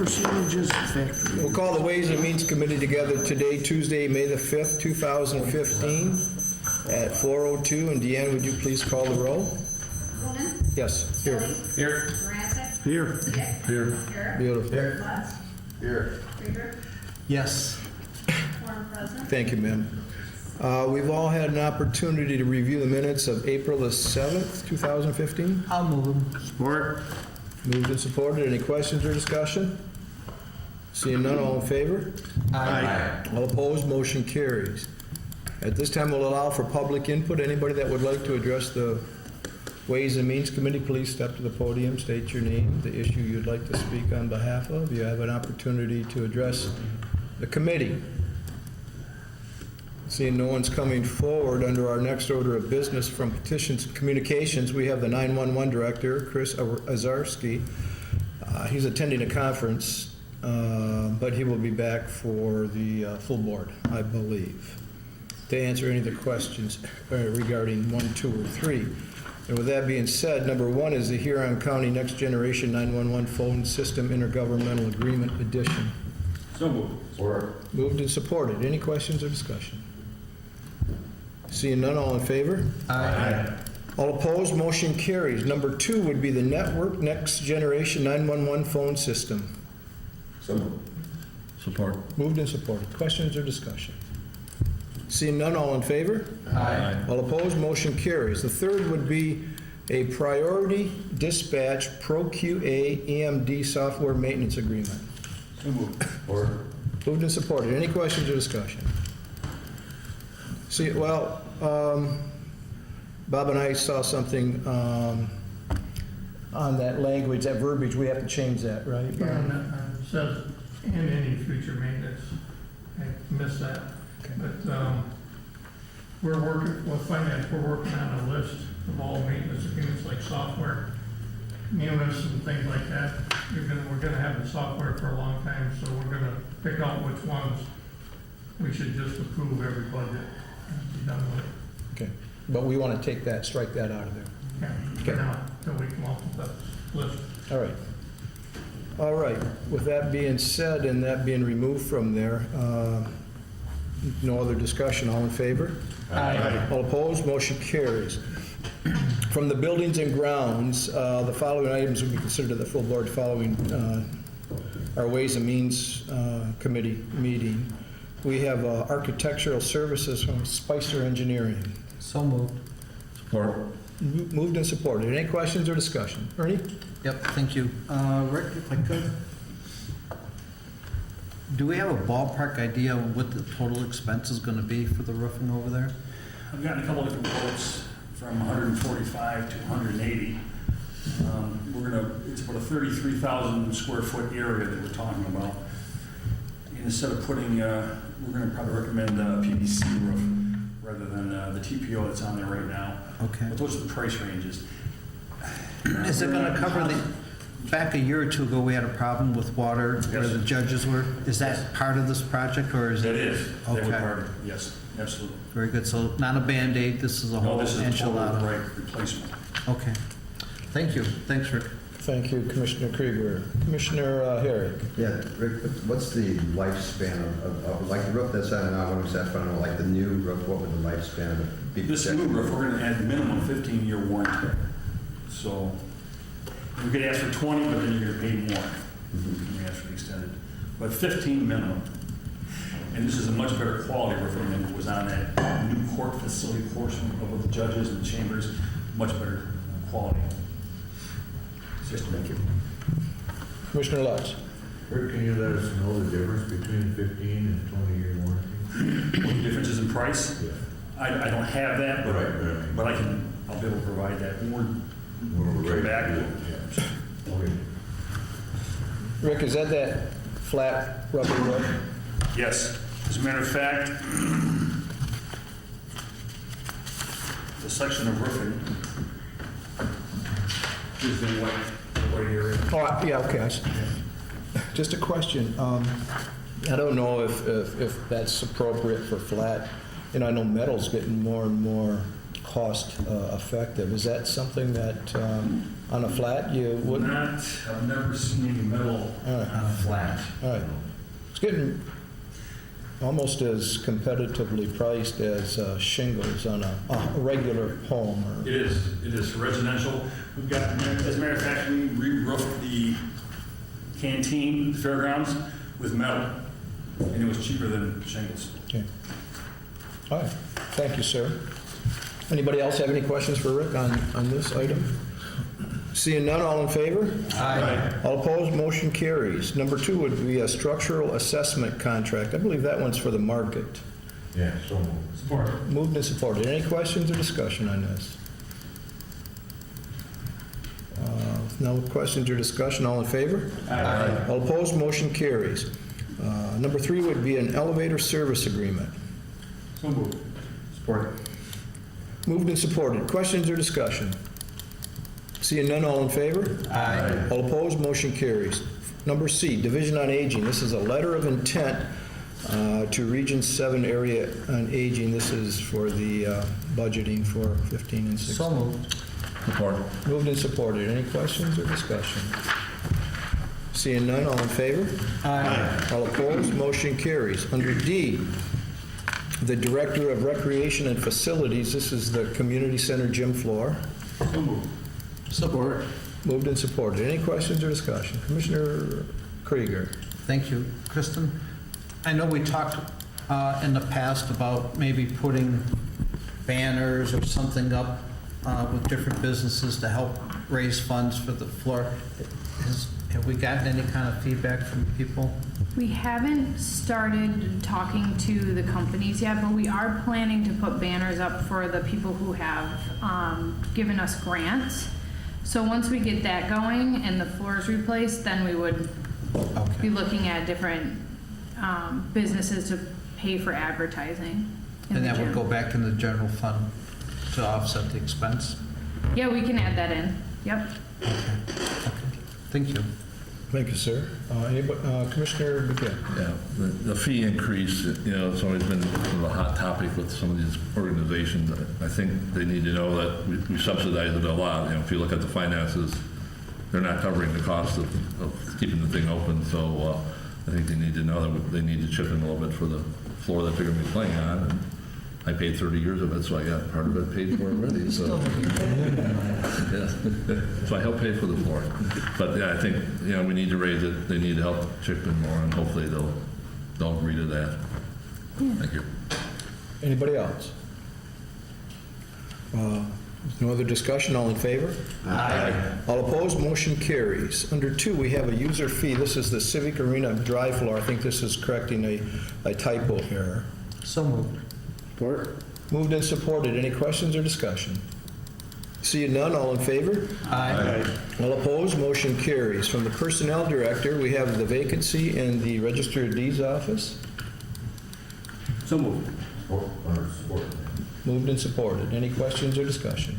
percentages factory. We'll call the Ways and Means Committee together today, Tuesday, May the 5th, 2015, at 4:02. And Deanne, would you please call the roll? Conan? Yes, here. Tilly? Here. Rancic? Here. Dick? Here. Garrett? Beautiful. Lutz? Here. Krieger? Yes. Quorum present. Thank you, ma'am. We've all had an opportunity to review the minutes of April the 7th, 2015. I'll move them. Support. Moved and supported. Any questions or discussion? Seeing none, all in favor? Aye. All opposed, motion carries. At this time, we'll allow for public input. Anybody that would like to address the Ways and Means Committee, please step to the podium, state your name, the issue you'd like to speak on behalf of. You have an opportunity to address the committee. Seeing no one's coming forward, under our next order of business from Petitions and Communications, we have the 911 Director, Chris Azarski. He's attending a conference, but he will be back for the full board, I believe, to answer any of the questions regarding 1, 2, or 3. And with that being said, number 1 is the Huron County Next Generation 911 Phone System Intergovernmental Agreement Edition. So moved. Or. Moved and supported. Any questions or discussion? Seeing none, all in favor? Aye. All opposed, motion carries. Number 2 would be the Network Next Generation 911 Phone System. So moved. Support. Moved and supported. Questions or discussion? Seeing none, all in favor? Aye. All opposed, motion carries. The 3rd would be a Priority Dispatch ProQA EMD Software Maintenance Agreement. So moved. Or. Moved and supported. Any questions or discussion? See, well, Bob and I saw something on that language, that verbiage. We have to change that, right? Yeah, and it says, and any future maintenance. I missed that. Okay. But we're working, with finance, we're working on a list of all maintenance agreements like software, Munis and things like that. We're gonna have the software for a long time, so we're gonna pick out which ones we should just approve every budget and be done with. Okay. But we want to take that, strike that out of there. Yeah, for now, until we come up with that list. All right. All right. With that being said and that being removed from there, no other discussion. All in favor? Aye. All opposed? Motion carries. From the Buildings and Grounds, the following items will be considered at the full board following our Ways and Means Committee meeting. We have architectural services from Spicer Engineering. So moved. Support. Moved and supported. Any questions or discussion? Ernie? Yep, thank you. Rick, if I could, do we have a ballpark idea of what the total expense is going to be for the roofing over there? I've gotten a couple different quotes from 145 to 180. It's about a 33,000 square foot area that we're talking about. And instead of putting, we're gonna probably recommend a PVC roof rather than the TPO that's on there right now. Okay. But those are the price ranges. Is it going to cover the, back a year or two ago, we had a problem with water where Yes. the judges were. Is that part of this project or is That it? is. That would Okay. part of it. Yes, absolutely. Very good. So not a Band-Aid, this is a No, whole this is a total enchilada. right replacement. Okay. Thank you. Thanks, Rick. Thank you, Commissioner Krieger. Commissioner Herrick. Yeah, Rick, what's the lifespan of like the roof that's on now, what was that from, like the new roof, what would the lifespan of it be? This new roof, we're gonna add minimum 15-year warranty. So we could ask for 20, but then you're gonna pay more. We ask for extended. But 15 minimum. And this is a much better quality roofing than what was on that new court facility portion of the judges and chambers. Much better quality. Thank you. Commissioner Lutz. Rick, can you let us know the difference between 15 and 20-year warranty? What the difference is in price? Yeah. I don't have that, but, Right. but I'll be able to provide that. When When we're we're ready back. to do it, yeah. Okay. Rick, is that flat rubber roof? Yes. As a matter of fact, the section of roofing is in white area. Oh, yeah, okay. Just a question. I don't know if that's appropriate for flat. You know, I know metal's getting more and more cost effective. Is that something that On a flat, you wouldn't? I've never seen any metal All right. on a flat. All right. It's getting almost as competitively priced as shingles on a regular home. It is for residential. We've got, as a matter of fact, we re-roofed the canteen, the fairgrounds, with metal, and it was cheaper than shingles. Okay. All right. Thank you, sir. Anybody else have any questions for Rick on this item? Seeing none, all in favor? Aye. All opposed, motion carries. Number 2 would be a structural assessment contract. I believe that one's for the market. Yeah, so moved. Support. Moved and supported. Any questions or discussion on this? No questions or discussion, all in favor? Aye. All opposed, motion carries. Number 3 would be an elevator service agreement. So moved. Support. Moved and supported. Questions or discussion? Seeing none, all in favor? Aye. All opposed, motion carries. Number C, Division on Aging. This is a letter of intent to Region 7 Area on Aging. This is for the budgeting for 15 and 16. So moved. Support. Moved and supported. Any questions or discussion? Seeing none, all in favor? Aye. All opposed, motion carries. Under D, the Director of Recreation and Facilities. This is the community center gym floor. So moved. Support. Moved and supported. Any questions or discussion? Commissioner Krieger. Thank you. Kristen, I know we talked in the past about maybe putting banners or something up with different businesses to help raise funds for the floor. Have we gotten any kind of feedback from people? We haven't started talking to the companies yet, but we are planning to put banners up for the people who have given us grants. So once we get that going and the floor is replaced, then we would be looking at different businesses to pay for advertising. in And the that would gym. go back in the general fund to offset the expense? Yeah, we can add that in. Yep. Thank you. Thank you, sir. Commissioner McGinn. Yeah, the fee increase, it's always been sort of a hot topic with some of these organizations. I think they need to know that we subsidize it a lot. If you look at the finances, they're not covering the cost of keeping the thing open. So I think they need to know that they need to chip in a little bit for the floor that they're going to be playing on. And I paid 30 years of it, so I got part of it paid for already. So, yeah. So I helped pay for the floor. But yeah, I think we need to raise it. They need to help chip in more, and hopefully they'll agree to that. Thank you. Anybody else? No other discussion? All in favor? Aye. All opposed? Motion carries. Under 2, we have a user fee. This is the Civic Arena dry floor. I think this is correcting a typo here. So moved. Moved and supported. Any questions or discussion? Seeing none, all in favor? Aye. All opposed? Motion carries. From the Personnel Director, we have the vacancy in the Register of Deeds office. So moved. Support. Moved and supported. Any questions or discussion?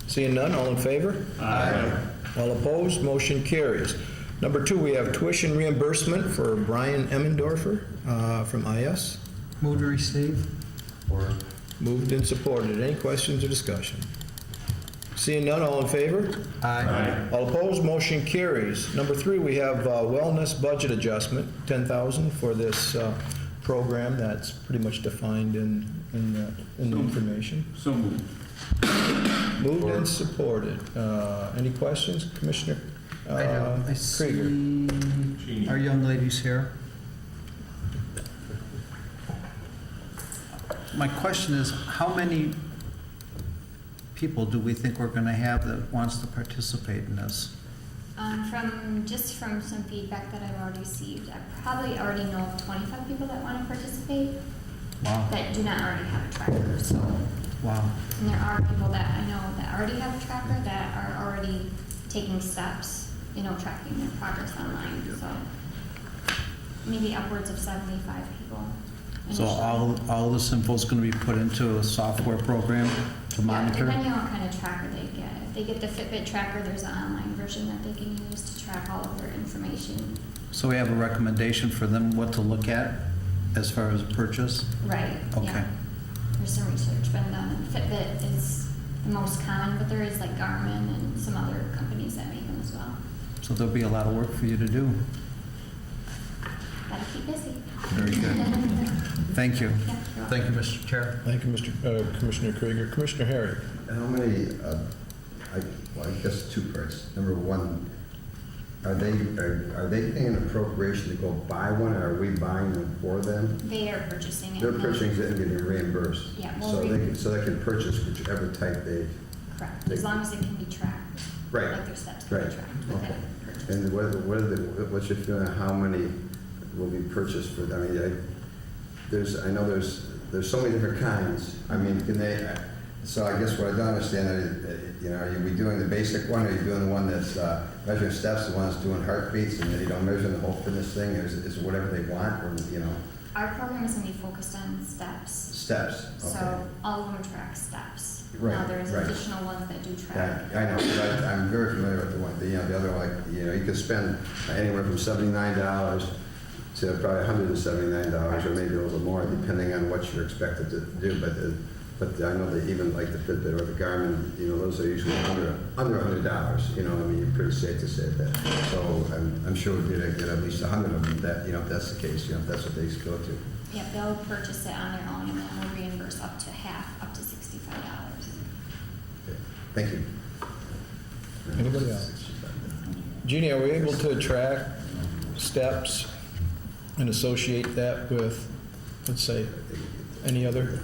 Seeing none, all in favor? Aye. All opposed? Motion carries. Number 2, we have tuition reimbursement for Brian Emmendorfer from IS. Move to receive. Moved and supported. Any questions or discussion? Seeing none, all in favor? Aye. All opposed? Motion carries. Number 3, we have wellness budget adjustment, $10,000 for this program that's pretty much defined in the information. So moved. Moved and supported. Any questions, Commissioner I know. I Krieger? see our young ladies here. My question is, how many people do we think we're going to have that wants to participate in this? From some feedback that I've already received, I probably already know of 25 people that want to participate Wow. that do not already have a tracker. So, Wow. and there are people that I know that already have a tracker that are already taking steps, tracking their progress online. So, maybe upwards of 75 people. So initially. all this info is going to be put into a software program to Yeah, monitor? depending on what kind of tracker they get. If they get the Fitbit tracker, there's an online version that they can use to track all of their information. So we have a recommendation for them what to look at as far as purchase? Right. Okay. Yeah. There's some research been done, and Fitbit is the most common, but there is like Garmin and some other companies that make them as well. So there'll be a lot of work for you to do. Gotta keep busy. Very good. Thank you. Yeah, you're Thank you, Mr. Chair. Thank you, Commissioner Krieger. Commissioner Harry. How many, I guess two parts. Number one, are they paying an appropriation to go buy one, or are we buying them for them? They are purchasing it. They're and then- purchasing it and getting reimbursed. Yeah, well, So they can purchase whichever type they, Correct, as long as it can be tracked. Right, Like their steps can be right, tracked with okay. that purchase. And what's your feeling on how many will be purchased for, I mean, I know there's so many different kinds. I mean, can they, so I guess what I don't understand, are you doing the basic one, or are you doing the one that's measuring steps, the one that's doing heartbeats, and measuring the whole fitness thing, or is it whatever they want, or, Our program is going to be focused on steps. steps? Okay. So all of them track steps. Right, Now, there's right. additional ones that do track. Yeah, I know, but I'm very familiar with the one, the other, like, you could spend anywhere from $79 to probably $179, or maybe a little more, depending on what you're expected to do. But I know that even like the Fitbit or the Garmin, those are usually under $100. I mean, you're pretty safe to say that. So I'm sure we'd get at least 100 of them. That if that's the case, if that's what they go to. Yeah, they'll purchase it on their own, and then we'll reimburse up to half, up to $65. Okay. Thank you. Anybody else? Jeannie, are we able to track steps and associate that with, let's say, any other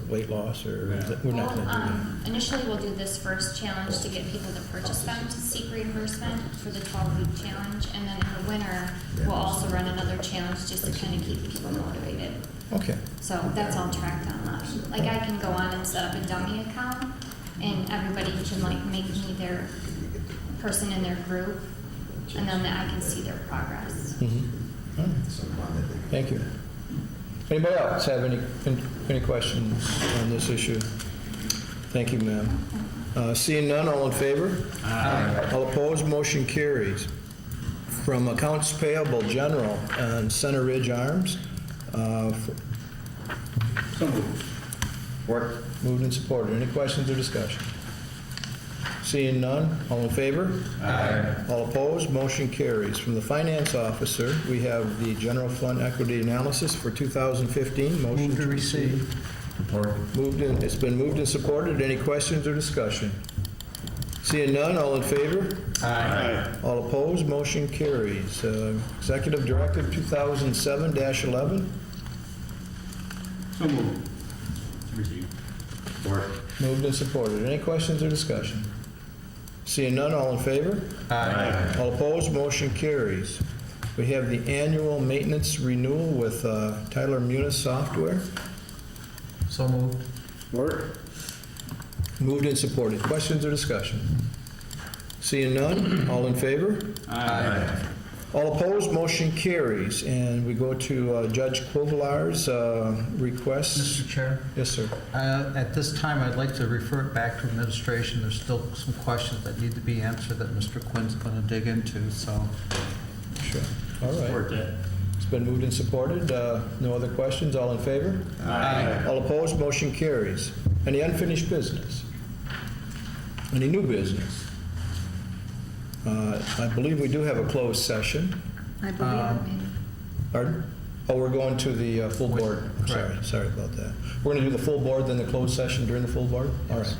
weight loss, or is that, we're not going to do that? Initially, we'll do this first challenge to get people to purchase them to seek reimbursement for the 12-week challenge, and then in the winter, we'll also run another challenge just to kind of keep people motivated. Okay. So that's all tracked online. Like, I can go on and set up a dummy account, and everybody can like make me their person in their group, and then I can see their progress. All right. Thank you. Anybody else have any questions on this issue? Thank you, ma'am. Seeing none, all in favor? Aye. All opposed, motion carries. From Accounts Payable General and Center Ridge Arms, Work. moved and supported. Any questions or discussion? Seeing none, all in favor? Aye. All opposed, motion carries. From the Finance Officer, we have the General Fund Equity Analysis for 2015. Motion Move to receive. Support. It's been moved and supported. Any questions or discussion? Seeing none, all in favor? Aye. All opposed, motion carries. Executive Directive 2007-11, So moved. Receive. moved and supported. Any questions or discussion? Seeing none, all in favor? Aye. All opposed, motion carries. We have the annual maintenance renewal with Tyler Munis Software. So moved. Moved and supported. Questions or discussion? Seeing none, all in favor? Aye. All opposed, motion carries. And we go to Judge Kovalar's request. Mr. Chair, Yes, sir. at this time, I'd like to refer it back to administration. There's still some questions that need to be answered that Mr. Quinn's going to dig into, so. Sure. All right. Support that. It's been moved and supported. No other questions? All in favor? Aye. All opposed, motion carries. Any unfinished business? Any new business? I believe we do have a closed session. I believe Pardon? Oh, we're going to the full board. Sorry about that. We're going to do the full board, then the closed session during the full board? All right.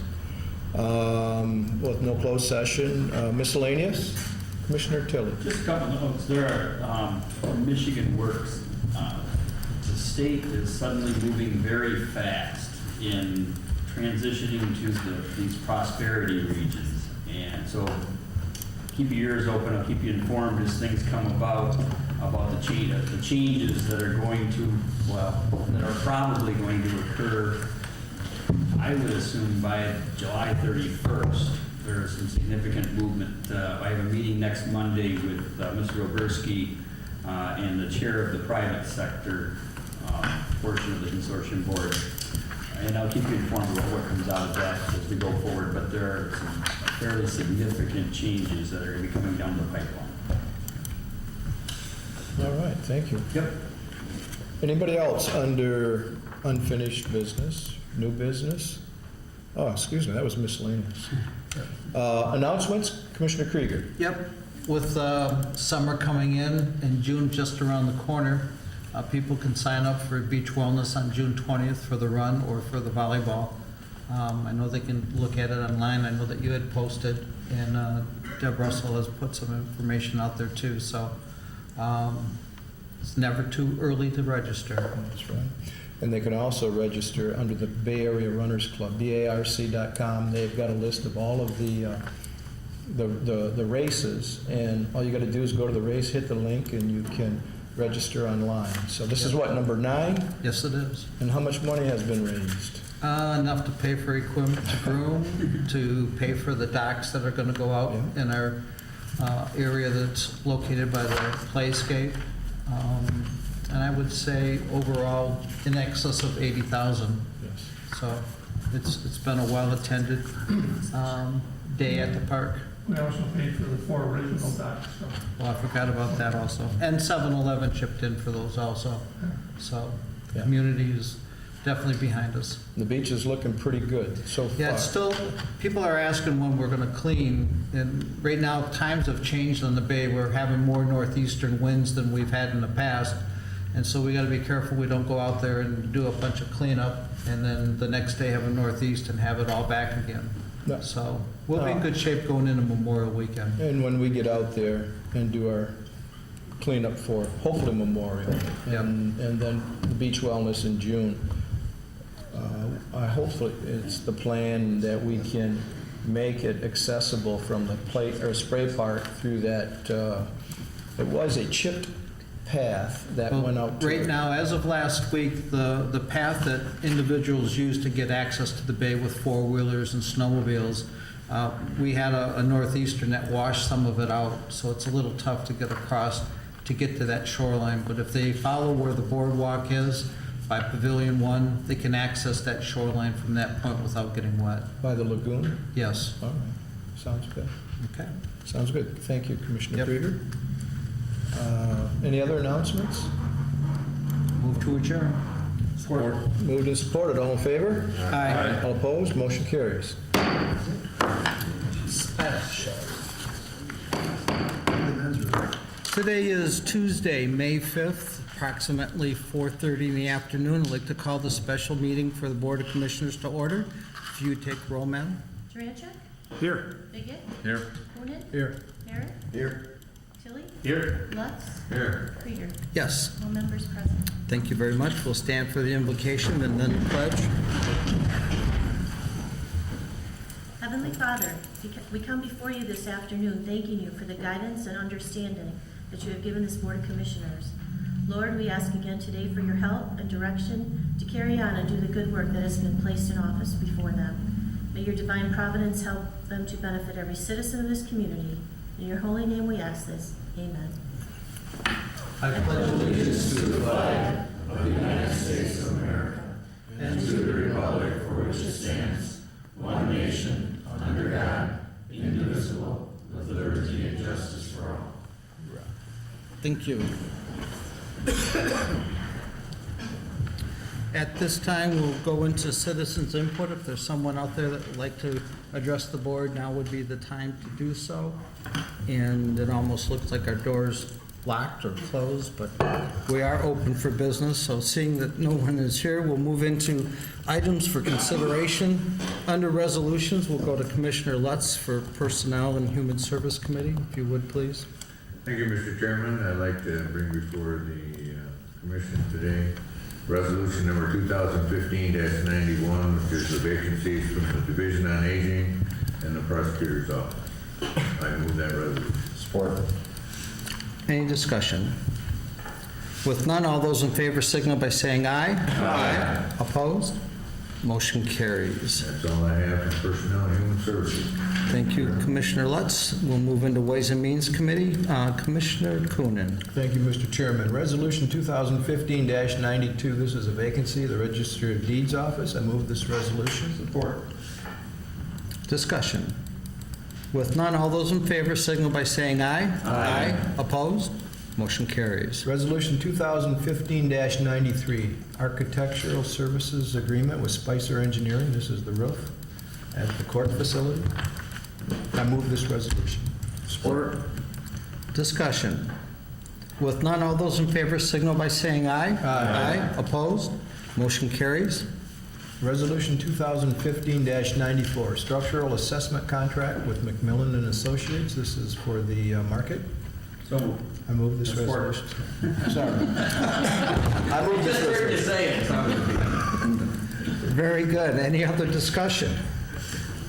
With no closed session, miscellaneous? Commissioner Tilley. Just a couple notes. There are, Michigan Works, the state is suddenly moving very fast in transitioning to these prosperity regions. And so keep your ears open. I'll keep you informed as things come about the changes that are going to, that are probably going to occur, I would assume by July 31st. There's some significant movement. I have a meeting next Monday with Mr. Oberski and the chair of the private sector portion of the consortium board. And I'll keep you informed about what comes out of that as we go forward. But there are some fairly significant changes that are going to be coming down the pipeline. All right, thank you. Yep. Anybody else under unfinished business, new business? Oh, excuse me, that was miscellaneous. Announcements, Commissioner Krieger. Yep, with summer coming in June just around the corner, people can sign up for Beach Wellness on June 20th for the run or for the volleyball. I know they can look at it online. I know that you had posted, and Deb Russell has put some information out there too. So it's never too early to register. That's right. And they can also register under the Bay Area Runners Club, BARC.com. They've got a list of all of the races, and all you got to do is go to the race, hit the link, and you can register online. So this is what, number 9? Yes, it is. And how much money has been raised? Enough to pay for equipment to groom, to pay for the docks that are going to go out in our area that's located by the Playscape. And I would say overall in excess of 80,000. Yes. So it's been a well-attended day at the park. We also paid for the 4 original docks, so. Well, I forgot about that also. And 7-Eleven chipped in for those also. So Yeah. community is definitely behind us. The beach is looking pretty good so far. Yeah, it's still, people are asking when we're going to clean, and right now, times have changed on the bay. We're having more northeastern winds than we've had in the past, and so we got to be careful we don't go out there and do a bunch of cleanup, and then the next day have a northeast and have it all back again. No. So we'll be in good shape going into Memorial Weekend. And when we get out there and do our cleanup for hopefully Memorial, and then the beach wellness in June, hopefully it's the plan that we can make it accessible from the spray park through that, it was a chipped path that went out to Right now, as of last week, the path that individuals use to get access to the bay with four-wheelers and snowmobiles, we had a northeastern that washed some of it out, so it's a little tough to get across to get to that shoreline. But if they follow where the boardwalk is, by Pavilion 1, they can access that shoreline from that point without getting wet. by the lagoon. Yes. All right, sounds good. Okay. Sounds good. Thank you, Commissioner Yep. Krieger. Any other announcements? Move to adjourn. Support. Moved and supported. All in favor? Aye. All opposed? Motion carries. Today is Tuesday, May 5th, approximately 4:30 in the afternoon. I'd like to call the special meeting for the Board of Commissioners to order. If you would take roll, ma'am. Juranchik? Here. Biggett? Here. Coonan? Here. Merritt? Here. Tilly? Here. Lutz? Here. Krieger? Yes, All members present. thank you very much. We'll stand for the invocation and then the pledge. Heavenly Father, we come before you this afternoon thanking you for the guidance and understanding that you have given this Board of Commissioners. Lord, we ask again today for your help and direction to carry on and do the good work that has been placed in office before them. May your divine providence help them to benefit every citizen of this community. In your holy name we ask this. Amen. I pledge allegiance to the flag of the United States of America and to the republic for which it stands, one nation, under God, indivisible, with liberty and justice for all. Thank you. At this time, we'll go into citizens' input. If there's someone out there that would like to address the board, now would be the time to do so. And it almost looks like our door's locked or closed, but we are open for business. So seeing that no one is here, we'll move into items for consideration. Under resolutions, we'll go to Commissioner Lutz for Personnel and Human Service Committee, if you would, please. Thank you, Mr. Chairman. I'd like to bring before the Commission today Resolution number 2015-91, which is the vacancies from the Division on Aging and the Prosecutor's Office. I move that resolution. Support. Any discussion? With none, all those in favor signal by saying aye. Aye. Opposed? Motion carries. That's all I have for Personnel and Human Services. Thank you, Commissioner Lutz. We'll move into Ways and Means Committee. Commissioner Coonan. Thank you, Mr. Chairman. Resolution 2015-92, this is a vacancy, the Register of Deeds Office. I move this resolution. Support. Discussion. With none, all those in favor signal by saying aye. Aye. Opposed? Motion carries. Resolution 2015-93, Architectural Services Agreement with Spicer Engineering. This is the roof. at the court facility. I move this resolution. Support. Discussion. With none, all those in favor signal by saying aye. Aye. Opposed? Motion carries. Resolution 2015-94, structural assessment contract with McMillan and Associates. This is for the market. So, I move this Support. resolution. Sorry. I move this resolution. say it. Very good. Any other discussion?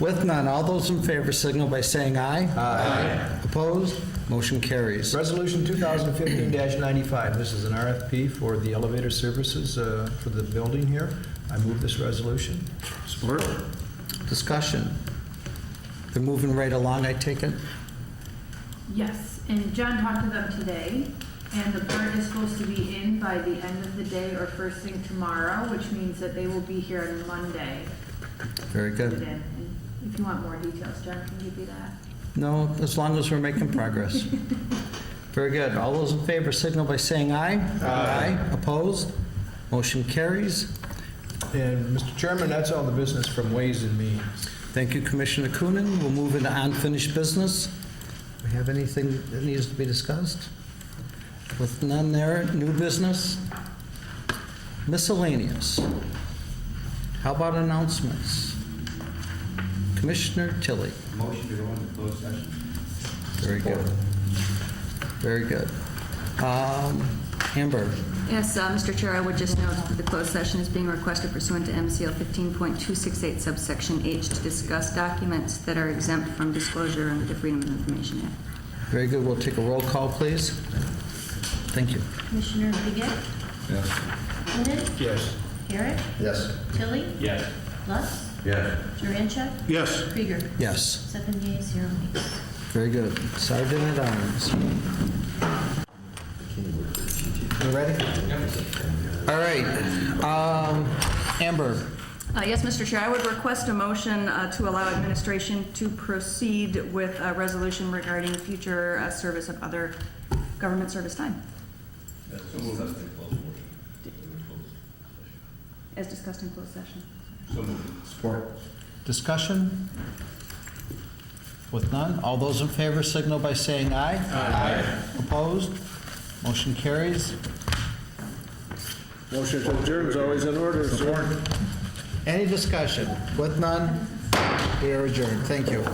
With none, all those in favor signal by saying aye. Aye. Opposed? Motion carries. Resolution 2015-95, this is an RFP for the elevator services for the building here. I move this resolution. Support. Discussion. They're moving right along, I take it? Yes, and John talked to them today, and the part is supposed to be in by the end of the day or first thing tomorrow, which means that they will be here on Monday. Very to put good. it in. And if you want more details, John can give you that. No, as long as we're making progress. Very good. All those in favor signal by saying aye. Aye. Opposed? Motion carries. And Mr. Chairman, that's all the business from Ways and Means. Thank you, Commissioner Coonan. We'll move into unfinished business. We have anything that needs to be discussed? With none there, new business? Miscellaneous. How about announcements? Commissioner Tilley. Motion to go into closed session. Very good. Very good. Amber. Yes, Mr. Chair, I would just note that the closed session is being requested pursuant to MCL 15.268 subsection H to discuss documents that are exempt from disclosure under the Freedom of Information Act. Very good. We'll take a roll call, please. Thank you. Commissioner Figueroa? Yes. Coonan? Yes. Garrett? Yes. Tilly? Yes. Lutz? Yes. Juranchek? Yes. Krieger? Yes. 7 yeas, 0 nays. Very good. Sergeant at Arms. You ready? All right. Amber. Yes, Mr. Chair, I would request a motion to allow administration to proceed with a resolution regarding future service of other government service time, as discussed in closed session. Support. Discussion? With none, all those in favor signal by saying aye. Aye. Opposed? Motion carries. Motion to adjourn is always in order. Support. Any discussion? With none, we are adjourned. Thank you.